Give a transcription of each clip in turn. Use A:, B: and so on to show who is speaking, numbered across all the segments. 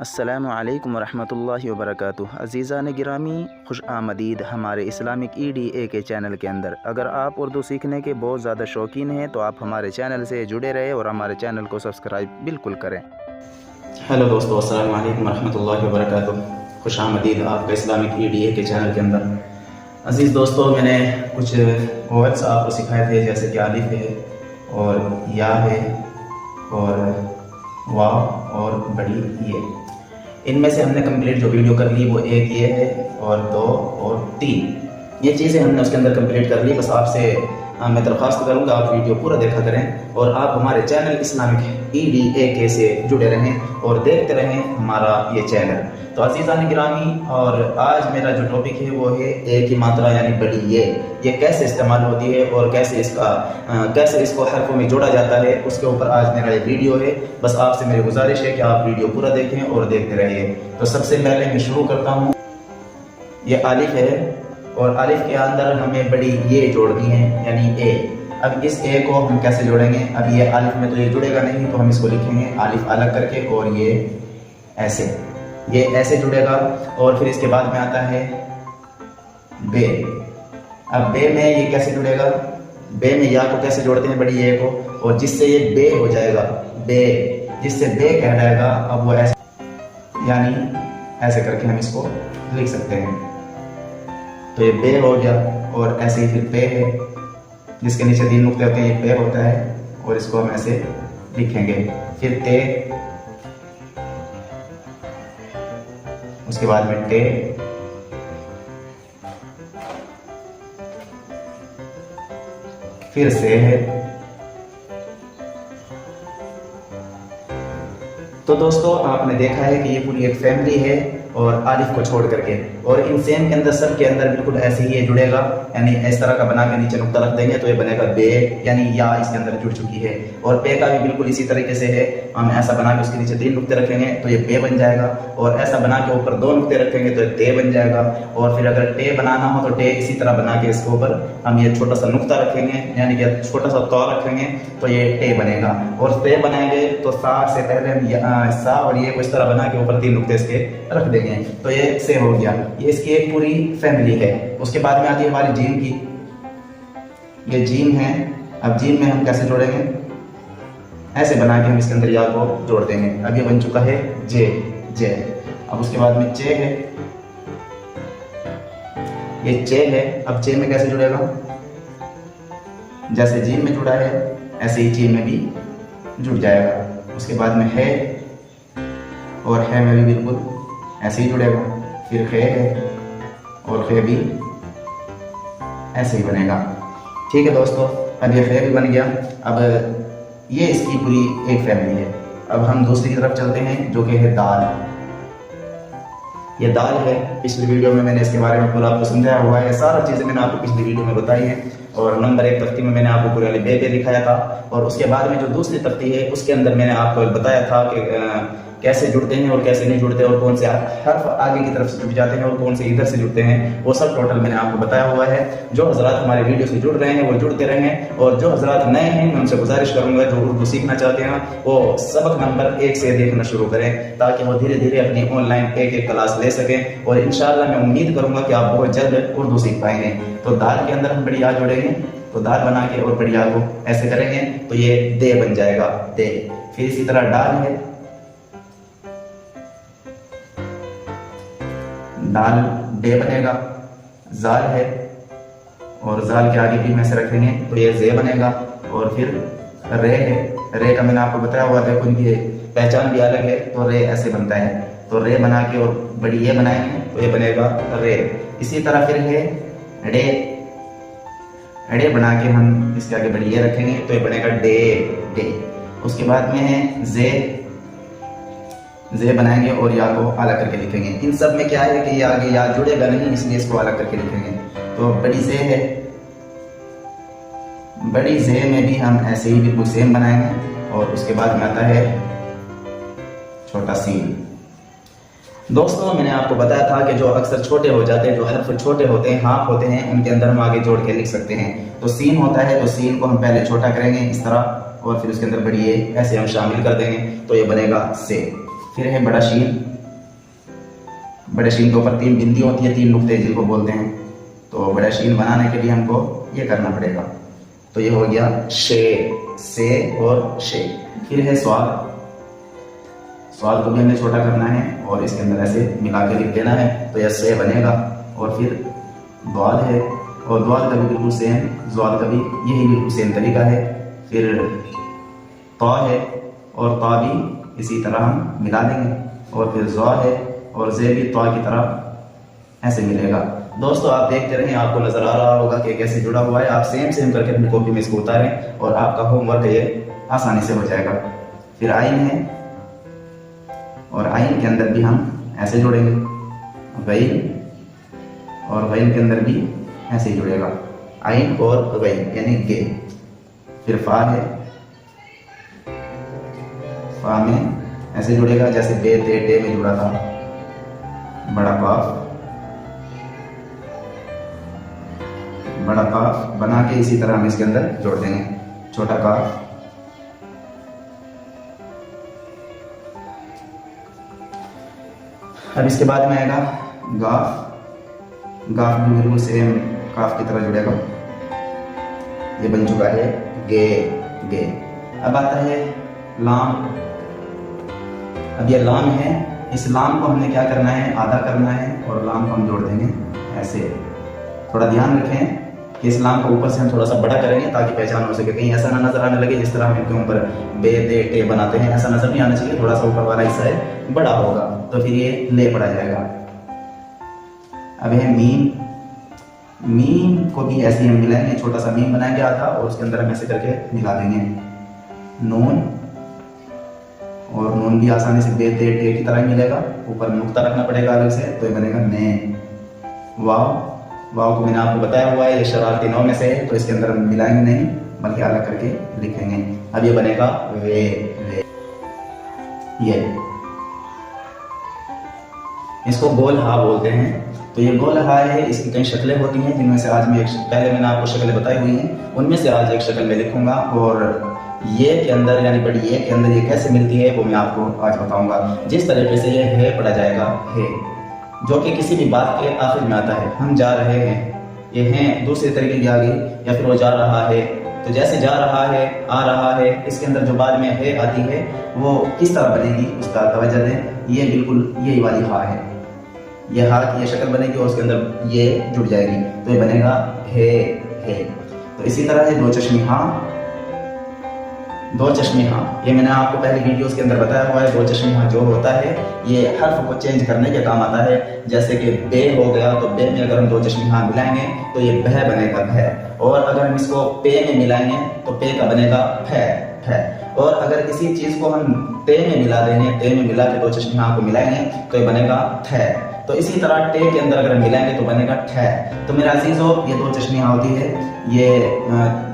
A: अस्सलामु अलैकुम वरहमतुल्लाहि वबरकातुहू। अज़ीज़ान गिरामी, खुश आमदीद हमारे इस्लामिक EDA के चैनल के अंदर। अगर आप उर्दू सीखने के बहुत ज़्यादा शौकीन हैं तो आप हमारे चैनल से जुड़े रहें और हमारे चैनल को सब्सक्राइब बिल्कुल करें।
B: हेलो दोस्तों, अस्सलामु अलैकुम वरहमतुल्लाहि वबरकातुहू। खुश आमदीद आपके इस्लामिक EDA के चैनल के अंदर। अज़ीज़ दोस्तों, मैंने कुछ वर्ड्स आपको सिखाए थे, जैसे कि आलिफ है और या है और वाव और बड़ी ये। इनमें से हमने कंप्लीट जो वीडियो कर ली वो एक ये है और दो और तीन, ये चीज़ें हमने उसके अंदर कंप्लीट कर ली। बस आपसे मैं दरख्वास्त करूँगा आप वीडियो पूरा देखा करें और आप हमारे चैनल इस्लामिक EDA के से जुड़े रहें और देखते रहें हमारा ये चैनल। तो अज़ीज़ान गिरामी, और आज मेरा जो टॉपिक है वो है ए की मात्रा यानी बड़ी ये कैसे इस्तेमाल होती है और कैसे इसको हरफों में जोड़ा जाता है, उसके ऊपर आज मेरा ये वीडियो है। बस आपसे मेरी गुजारिश है कि आप वीडियो पूरा देखें और देखते रहिए। तो सबसे पहले मैं शुरू करता हूँ। ये आलिफ है और आलिफ के अंदर हमें बड़ी ये जोड़नी है यानी ए। अब इस ए को हम कैसे जोड़ेंगे? अब ये आलिफ में तो ये जुड़ेगा नहीं, तो हम इसको लिखेंगे आलिफ अलग करके और ये ऐसे जुड़ेगा। और फिर इसके बाद में आता है बे। अब बे में ये कैसे जुड़ेगा? बे में या को कैसे जोड़ते हैं बड़ी ए को, और जिससे ये बे हो जाएगा, बे जिससे बे कहलाएगा। अब वो ऐसे यानी ऐसे करके हम इसको लिख सकते हैं। तो ये बे हो गया और ऐसे ही फिर पे है जिसके नीचे 3 नुक्ते होते हैं, ये पे होता है और इसको हम ऐसे लिखेंगे। फिर ते, उसके बाद में टे, फिर से है। तो दोस्तों, आपने देखा है कि ये पूरी एक फैमिली है और आलिफ को छोड़ करके, और इन सेम के अंदर सब के अंदर बिल्कुल ऐसे ही ये जुड़ेगा। यानी इस तरह का बना के नीचे नुक्ता रख देंगे तो ये बनेगा बे, यानी या इसके अंदर जुड़ चुकी है। और पे का भी बिल्कुल इसी तरीके से है, हम ऐसा बना के उसके नीचे 3 नुक्ते रखेंगे तो ये पे बन जाएगा, और ऐसा बना के ऊपर 2 नुक्ते रखेंगे तो ये ते बन जाएगा। और फिर अगर टे बनाना हो तो टे इसी तरह बना के इसके ऊपर हम ये छोटा सा नुक्ता रखेंगे, यानी कि छोटा सा तौ रखेंगे तो ये टे बनेगा। और ते बनाएंगे तो सा से पहले हम सा और ये को इस तरह बना के ऊपर 3 नुक्ते इसके रख देंगे तो ये से हो गया। ये इसकी एक पूरी फैमिली है। उसके बाद में आती है हमारी जीम की। ये जीम है। अब जीम में हम कैसे जोड़ेंगे? ऐसे बना के हम इसके अंदर या को जोड़ देंगे। अब ये बन चुका है जे। अब उसके बाद में चे है। ये चे है। अब चे में कैसे जुड़ेगा? जैसे जीम में जुड़ा है ऐसे ही चे में भी जुड़ जाएगा। उसके बाद में है, और है में भी बिल्कुल ऐसे ही जुड़ेगा। फिर खे है और खे भी ऐसे ही बनेगा। ठीक है दोस्तों, अब ये खे भी बन गया। अब ये इसकी पूरी एक फैमिली है। अब हम दूसरी तरफ चलते हैं जो कि है दाल। ये दाल है। पिछली वीडियो में मैंने इसके बारे में पूरा आपको समझाया हुआ है। सारा चीज़ें मैंने आपको पिछली वीडियो में बताई है, और नंबर 1 तख्ती में मैंने आपको पूरे बे दिखाया था। और उसके बाद में जो दूसरी तख्ती है उसके अंदर मैंने आपको बताया था कि कैसे जुड़ते हैं और कैसे नहीं जुड़ते, और कौन से हर्फ आगे की तरफ से जुड़ जाते हैं और कौन से इधर से जुड़ते हैं, वो सब टोटल मैंने आपको बताया हुआ है। जो हजरात हमारे वीडियो से जुड़ रहे हैं वो जुड़ते रहें, और जो हजरात नए हैं मैं उनसे गुजारिश करूंगा जो उर्दू सीखना चाहते हैं वो सबक नंबर 1 से देखना शुरू करें, ताकि वो धीरे धीरे अपनी ऑनलाइन एक क्लास ले सकें। और इंशाअल्लाह मैं उम्मीद करूंगा कि आप बहुत जल्द उर्दू सीख पाएंगे। तो दाल के अंदर हम बड़ी आ जोड़ेंगे, तो दाल बना के और बड़ी आ को ऐसे करेंगे तो ये दे बन जाएगा, दे। फिर इसी तरह डाल है। दाल डे बनेगा। जाल है और जाल के आगे भी में से रखेंगे तो ये जे बनेगा। और फिर रे है। रे का मैंने आपको बताया हुआ, देखो इनकी पहचान भी अलग है। तो रे ऐसे बनता है, तो रे बना के और बड़ी ये बनाएंगे तो ये बनेगा रे। इसी तरह फिर है डे। डे बना के हम इसके आगे बड़ी ये रखेंगे तो ये बनेगा डे। उसके बाद में है जे बनाएंगे और या को अलग करके लिखेंगे। इन सब में क्या है कि ये आगे या जुड़ेगा नहीं, इसलिए इसको अलग करके लिखेंगे। तो बड़ी जे है। बड़ी जे में भी हम ऐसे ही बिल्कुल सेम बनाएंगे। और उसके बाद में आता है छोटा सीन। दोस्तों, मैंने आपको बताया था कि जो अक्सर छोटे हो जाते हैं, जो हर्फ छोटे होते हैं, हाफ होते हैं, उनके अंदर हम आगे जोड़ के लिख सकते हैं। तो सीन होता है तो सीन को हम पहले छोटा करेंगे इस तरह, और फिर उसके अंदर बड़ी ए ऐसे हम शामिल कर देंगे तो ये बनेगा से। फिर है बड़ा शीन। बड़े शीन के ऊपर 3 बिंदी होती है, 3 नुक्ते जिनको बोलते हैं। तो बड़ा शीन बनाने के लिए हमको ये करना पड़ेगा। तो ये हो गया शे, से और शे। फिर है स्वाद। स्वाद को भी हमें छोटा करना है और इसके अंदर ऐसे मिला के लिख देना है, तो यह से बनेगा। और फिर द्वाद है, और द्वाद का भी बिल्कुल सेम, द्वाद का भी यही बिल्कुल सेम तरीका है। फिर ता है, और ता भी इसी तरह हम मिला देंगे। और फिर ज़ा है, और जे भी ता की तरह ऐसे मिलेगा। दोस्तों आप देखते रहें, आपको नज़र आ रहा होगा कि कैसे जुड़ा हुआ है। आप सेम करके अपनी कॉपी में इसको उतारें और आपका होमवर्क ये आसानी से हो जाएगा। फिर आइन है, और आइन के अंदर भी हम ऐसे जोड़ेंगे। गईन, और गईन के अंदर भी ऐसे ही जुड़ेगा, आइन और गईन यानी गे। फिर फा है, फा में ऐसे जुड़ेगा जैसे बे ते टे में जुड़ा था। बड़ा काफ, बड़ा काफ बना के इसी तरह हम इसके अंदर जोड़ देंगे। छोटा काफ, अब इसके बाद में आएगा गाफ। गाफ भी बिल्कुल सेम काफ की तरह जुड़ेगा। ये बन चुका है गे, गे। अब आता है लाम। अब ये लाम है, इस लाम को हमने क्या करना है, आधा करना है, और लाम को हम जोड़ देंगे ऐसे। थोड़ा ध्यान रखें कि इस लाम को ऊपर से हम थोड़ा सा बड़ा करेंगे ताकि पहचान हो सके। कहीं ऐसा ना नजर आने लगे जिस तरह हम इनके ऊपर बे दे टे बनाते हैं, ऐसा नजर नहीं आना चाहिए। थोड़ा सा ऊपर वाला हिस्सा है बड़ा होगा, तो फिर ये ले पड़ा जाएगा। अब है मीम। मीम को भी ऐसे हम मिलाएंगे, छोटा सा मीम बनाएंगे आधा, और उसके अंदर हम ऐसे करके मिला देंगे। नून, और नून भी आसानी से बे दे टे की तरह मिलेगा, ऊपर नुक्ता रखना पड़ेगा अलग से, तो ये बनेगा ने। वाव, वाव को मैंने आपको बताया हुआ है ये शरारती नौ में से है, तो इसके अंदर हम मिलाएंगे नहीं बल्कि अलग करके लिखेंगे। अब ये बनेगा वे, वे। ये इसको गोल हा बोलते हैं। तो ये गोल हा है, इसकी कई शक्लें होती हैं जिनमें से आज मैं पहले मैंने आपको शक्लें बताई हुई हैं, उनमें से आज एक शक्ल मैं लिखूंगा। और ये के अंदर यानी बड़ी ये के अंदर ये कैसे मिलती है वो मैं आपको आज बताऊंगा। जिस तरीके से ये है पढ़ा जाएगा, है जो कि किसी भी बात के आखिर में आता है। हम जा रहे हैं, ये हैं दूसरे तरीके की आ गई, या फिर वो जा रहा है। तो जैसे जा रहा है, आ रहा है, इसके अंदर जो बाद में है आती है वो किस तरह बनेगी उसका तवज्जो दें। ये बिल्कुल यही वाली हा है, ये हा की ये शक्ल बनेगी और उसके अंदर ये जुड़ जाएगी, तो ये बनेगा है। तो इसी तरह है दो चश्मी हा। दो चश्मे हाँ, ये मैंने आपको पहले वीडियोस के अंदर बताया हुआ है। दो चश्मे हाँ जो होता है ये हर्फ को चेंज करने के काम आता है। जैसे कि बे हो गया, तो बे में अगर हम दो चश्मे हाँ मिलाएंगे तो ये बह बनेगा भह, और अगर हम इसको पे में मिलाएंगे तो पे का बनेगा फै। और अगर इसी चीज को हम ते में मिला देंगे, ते में मिला के दो चश्मे हाँ को मिलाएंगे तो ये बनेगा थे। तो इसी तरह टे के अंदर अगर मिलाएंगे तो बनेगा ठै। तो मेरा अजीजों, ये दो चश्मियाँ होती है, ये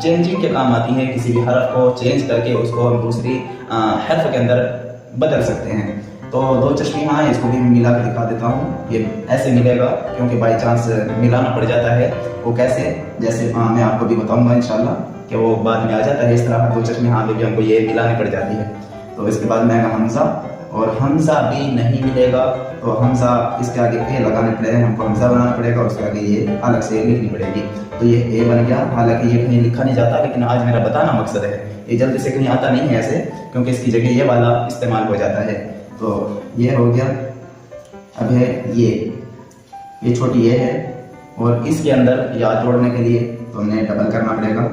B: चेंजिंग के काम आती है। किसी भी हर्फ को चेंज करके उसको हम दूसरी हर्फ के अंदर बदल सकते हैं। तो दो चश्मियाँ, इसको भी मिला कर दिखा देता हूँ। ये ऐसे मिलेगा क्योंकि बाई चांस मिलाना पड़ जाता है। वो कैसे, जैसे मैं आपको भी बताऊंगा इंशाल्लाह कि वो बाद में आ जाता है इस तरह। दो चश्मियाँ में भी हमको ये मिलानी पड़ जाती है। तो इसके बाद में हमजा, और हमजा भी नहीं मिलेगा तो हमजा इसके आगे ए लगाने पड़ेगा, हमको हमजा बनाना पड़ेगा, उसके आगे ये अलग से लिखनी पड़ेगी। तो ये ए बन गया। हालांकि ये कहीं लिखा नहीं जाता, लेकिन आज मेरा बताना मकसद है। ये जल्दी से कहीं आता नहीं है ऐसे, क्योंकि इसकी जगह ये वाला इस्तेमाल हो जाता है। तो ये हो गया। अब है ये छोटी ये है, और इसके अंदर याद जोड़ने के लिए तो हमने डबल करना पड़ेगा।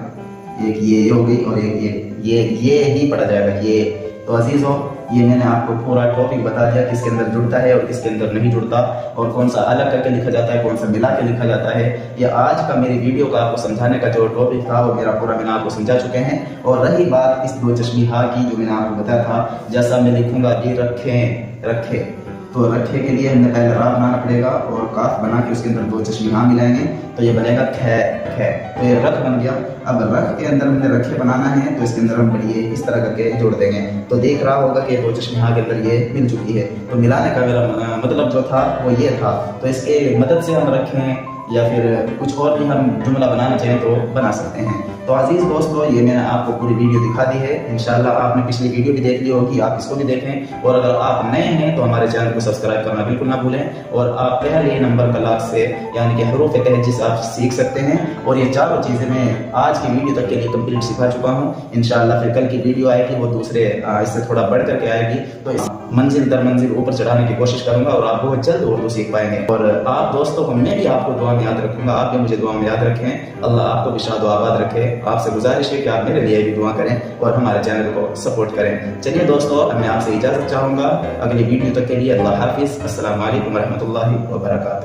B: एक ये हो गई और एक ये ही पड़ा जाएगा ये। तो अजीजों, ये मैंने आपको पूरा टॉपिक बता दिया किसके अंदर जुड़ता है और किसके अंदर नहीं जुड़ता, और कौन सा अलग करके लिखा जाता है, कौन सा मिला के लिखा जाता है। ये आज का मेरी वीडियो का आपको समझाने का जो टॉपिक था वो मेरा पूरा मैंने आपको समझा चुके हैं। और रही बात इस दो चश्मी हा की, जो मैंने आपको बताया था, जैसा मैं लिखूंगा ये रखे, तो रखे के लिए हमने पहले रा बनाना पड़ेगा और काफ बना के उसके अंदर दो चश्मी हाँ मिलाएंगे तो ये बनेगा खे। तो ये रख बन गया। अब रख के अंदर हमने रखे बनाना है, तो इसके अंदर हम बढ़िए इस तरह करके जोड़ देंगे। तो देख रहा होगा कि दो चश्मे हाँ के अंदर ये मिल चुकी है। तो मिलाने का मेरा मतलब जो था वो ये था। तो इसके मदद से हम रखें या फिर कुछ और भी हम जुमला बनाना चाहें तो बना सकते हैं। तो अजीज़ दोस्तों, ये मैंने आपको पूरी वीडियो दिखा दी है। इंशाल्लाह आपने पिछली वीडियो भी देख ली होगी, आप इसको भी देखें। और अगर आप नए हैं तो हमारे चैनल को सब्सक्राइब करना बिल्कुल ना भूलें। और आप पहले नंबर कलाक से यानी कि हरूफ तहज्जुद आप सीख सकते हैं। और ये चारों चीज़ें मैं आज की वीडियो तक के लिए कंप्लीट सिखा चुका हूँ। इंशाल्लाह फिर कल की वीडियो आएगी, वो दूसरे इससे थोड़ा बढ़ करके आएगी। तो इस मंजिल दर मंजिल ऊपर चढ़ाने की कोशिश करूंगा और आप बहुत जल्द उर्दू सीख पाएंगे। और आप दोस्तों को मैं भी आपको दुआ में याद रखूंगा, आप भी मुझे दुआ में याद रखें। अल्लाह आपको भी शाद आबाद रखे। आपसे गुजारिश है कि आप मेरे लिए भी दुआ करें और हमारे चैनल को सपोर्ट करें। चलिए दोस्तों, अब मैं आपसे इजाज़त चाहूँगा। अगली वीडियो तक के लिए अल्लाह हाफिज़। अस्सलाम वालेकुम रहमतुल्लाहि व बरकातुहू।